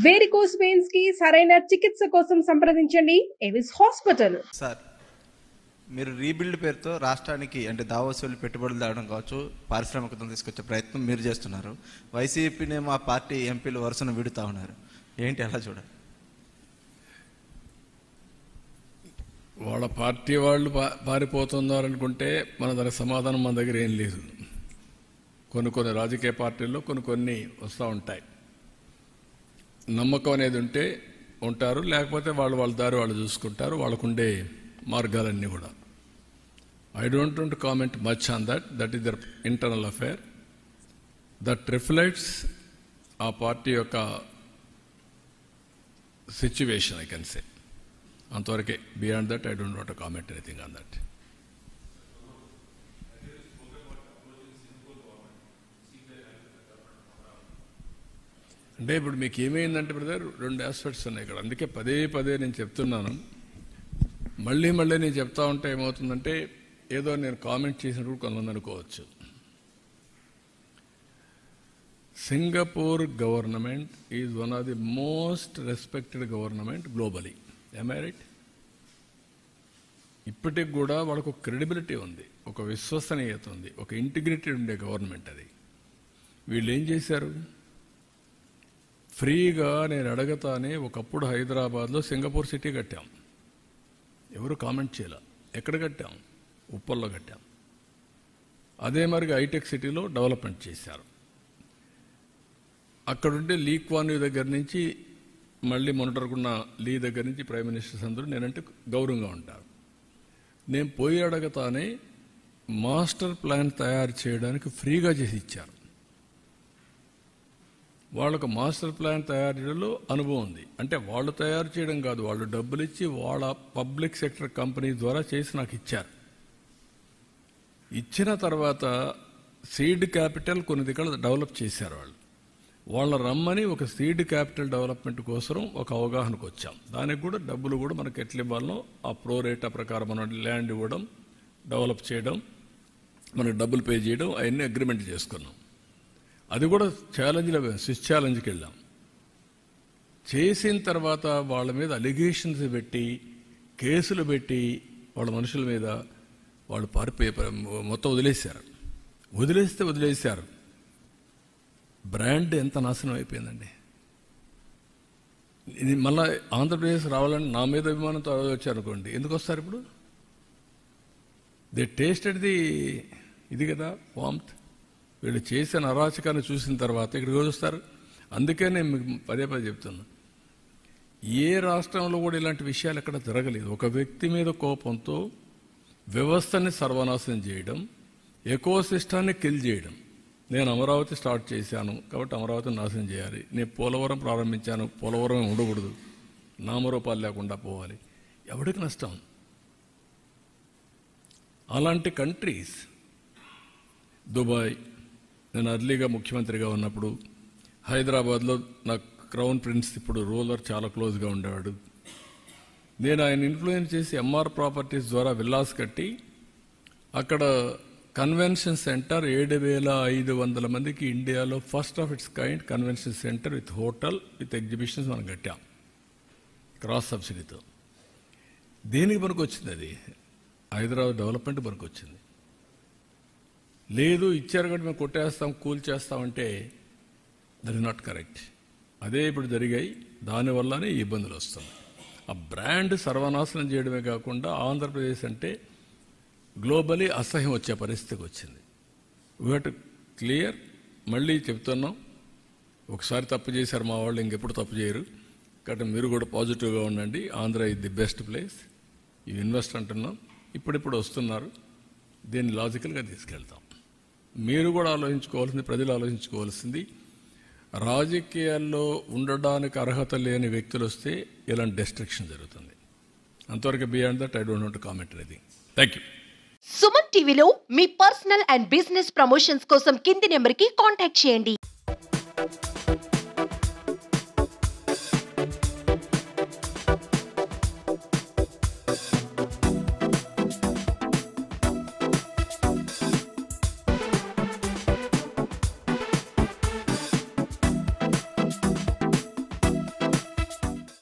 Varicose veins కి సరైన చికిత్స కోసం సంప్రదించండి ఎవిస్ హాస్పిటల్. సార్, మీరు రీబిల్డ్ పేరుతో రాష్ట్రానికి అంటే దావోస్ వెళ్ళి పెట్టుబడులు తేవడం కావచ్చు, పారిశ్రామికతను తీసుకొచ్చే ప్రయత్నం మీరు చేస్తున్నారు. వైసీపీనేమో ఆ పార్టీ ఎంపీలు వరుసను విడుతూ ఉన్నారు. ఏంటి ఎలా చూడాలి? వాళ్ళ పార్టీ వాళ్ళు పారిపోతున్నారనుకుంటే మన దానికి సమాధానం మన దగ్గర ఏం లేదు. కొన్ని రాజకీయ పార్టీల్లో కొన్ని వస్తూ ఉంటాయి. నమ్మకం అనేది ఉంటే ఉంటారు, లేకపోతే వాళ్ళ దారి వాళ్ళు చూసుకుంటారు. వాళ్ళకుండే మార్గాలన్నీ కూడా. I don't want to comment much on that is there internal affair. That reflects ఆ పార్టీ యొక్క సిచ్యువేషన్, ఐ కెన్ సే. అంతవరకే. Beyond that I don't want to comment anything on that. అంటే ఇప్పుడు మీకు ఏమైందంటే బ్రదర్, రెండు ఆస్పెక్ట్స్ ఉన్నాయి ఇక్కడ. అందుకే పదే నేను చెప్తున్నాను. మళ్ళీ నేను చెప్తా ఉంటే ఏమవుతుందంటే ఏదో నేను కామెంట్ చేసినప్పుడు కొంతమంది అనుకోవచ్చు. Singapore government is one of the most respected government globally. am I right? ఇప్పటికి కూడా వాళ్ళకు ఒక క్రెడిబిలిటీ ఉంది, ఒక విశ్వసనీయత ఉంది, ఒక ఇంటిగ్రిటీ ఉండే గవర్నమెంట్ అది. వీళ్ళు ఏం చేశారు? ఫ్రీగా నేను అడగతానే ఒకప్పుడు హైదరాబాద్లో సింగపూర్ సిటీ కట్టాం. ఎవరు కామెంట్ చేయాల. ఎక్కడ కట్టాం? ఉప్పల్లో కట్టాం. అదే మరిగా హైటెక్ సిటీలో డెవలప్మెంట్ చేశారు. అక్కడుండే లీ క్వాన్ యూ దగ్గర నుంచి మళ్ళీ మొన్నటనుకున్న లీ దగ్గర నుంచి ప్రైమ్ మినిస్టర్స్ అందరూ నేనంటే గౌరవంగా ఉంటారు. నేను పోయి అడగతానే మాస్టర్ ప్లాన్ తయారు చేయడానికి ఫ్రీగా చేసి ఇచ్చారు. వాళ్ళకు మాస్టర్ ప్లాన్ తయారీలో అనుభవం ఉంది. అంటే వాళ్ళు తయారు చేయడం కాదు, వాళ్ళు డబ్బులు ఇచ్చి వాళ్ళ పబ్లిక్ సెక్టర్ కంపెనీ ద్వారా చేసి నాకు ఇచ్చారు. ఇచ్చిన తర్వాత సీడ్ క్యాపిటల్ కొన్ని దగ్గర డెవలప్ చేశారు వాళ్ళు. వాళ్ళ రమ్మని ఒక సీడ్ క్యాపిటల్ డెవలప్మెంట్ కోసం ఒక అవగాహనకు వచ్చాం. దానికి కూడా డబ్బులు కూడా మనకు ఎట్లా ఇవ్వాలనో ఆ ప్రోరేటా ప్రకారం మనం ల్యాండ్ ఇవ్వడం, డెవలప్ చేయడం, మనకు డబ్బులు పే చేయడం, అవన్నీ అగ్రిమెంట్ చేసుకున్నాం. అది కూడా ఛాలెంజ్లో స్విచ్ ఛాలెంజ్కి వెళ్ళాం. చేసిన తర్వాత వాళ్ళ మీద అలిగేషన్స్ పెట్టి కేసులు పెట్టి వాళ్ళ మనుషుల మీద వాళ్ళు పారిపోయి మొత్తం వదిలేశారు. బ్రాండ్ ఎంత నాశనం అయిపోయిందండి. ఇది మళ్ళీ ఆంధ్రప్రదేశ్ రావాలని నా మీద అభిమానంతో వచ్చారనుకోండి, ఎందుకు వస్తారు ఇప్పుడు? దే టేస్టెడ్ ఇది కదా వామ్త్. వీళ్ళు చేసిన అరాచకాన్ని చూసిన తర్వాత ఇక్కడికి వస్తారు. అందుకే నేను మీకు పదే చెప్తున్నా, ఏ రాష్ట్రంలో కూడా ఇలాంటి విషయాలు ఎక్కడ జరగలేదు. ఒక వ్యక్తి మీద కోపంతో వ్యవస్థని సర్వనాశనం చేయడం, ఎకోసిస్టాన్ని కిల్ చేయడం. నేను అమరావతి స్టార్ట్ చేశాను కాబట్టి అమరావతిని నాశనం చేయాలి. నేను పోలవరం ప్రారంభించాను, పోలవరం ఉండకూడదు, నామరూపాలు లేకుండా పోవాలి. ఎవరికి నష్టం? అలాంటి కంట్రీస్. దుబాయ్, నేను అర్లీగా ముఖ్యమంత్రిగా ఉన్నప్పుడు హైదరాబాద్లో నాకు క్రౌన్ ప్రిన్స్ ఇప్పుడు రూలర్ చాలా క్లోజ్గా ఉండేవాడు. నేను ఆయన ఇన్ఫ్లుయెన్స్ చేసి ఎంఆర్ ప్రాపర్టీస్ ద్వారా విల్లాస్ కట్టి అక్కడ కన్వెన్షన్ సెంటర్ 7,500 మందికి ఇండియాలో first of it's kind convention centre with hotel with exhibitions మనం కట్టాం క్రాస్ సబ్సిడీతో. దేనికి పనికి వచ్చింది? అది హైదరాబాద్ డెవలప్మెంట్ పనికి వచ్చింది. లేదు ఇచ్చారు కాబట్టి మేము కొట్టేస్తాం, కూల్ చేస్తామంటే దట్ ఇస్ నాట్ కరెక్ట్. అదే ఇప్పుడు జరిగాయి. దానివల్లనే ఈ ఇబ్బందులు వస్తున్నాయి. ఆ బ్రాండ్ సర్వనాశనం చేయడమే కాకుండా ఆంధ్రప్రదేశ్ అంటే గ్లోబలీ అసహ్యం వచ్చే పరిస్థితికి వచ్చింది. We have to clear. మళ్ళీ చెప్తున్నాం, ఒకసారి తప్పు చేశారు మా వాళ్ళు, ఇంకెప్పుడు తప్పు చేయరు. కాబట్టి మీరు కూడా పాజిటివ్గా ఉండండి. Andhra is the best place. You invest అంటున్నాం. ఇప్పుడిప్పుడు వస్తున్నారు. దీన్ని లాజికల్గా తీసుకెళ్తాం. మీరు కూడా ఆలోచించుకోవాల్సింది, ప్రజలు ఆలోచించుకోవాల్సింది, రాజకీయాల్లో ఉండడానికి అర్హత లేని వ్యక్తులు వస్తే ఇలాంటి డిస్ట్రక్షన్ జరుగుతుంది. అంతవరకు beyond that I don't want to comment anything. Thank you. Suman టీవీలో మీ పర్సనల్ అండ్ బిజినెస్ ప్రమోషన్స్ కోసం కింది నెంబర్కి కాంటాక్ట్ చేయండి.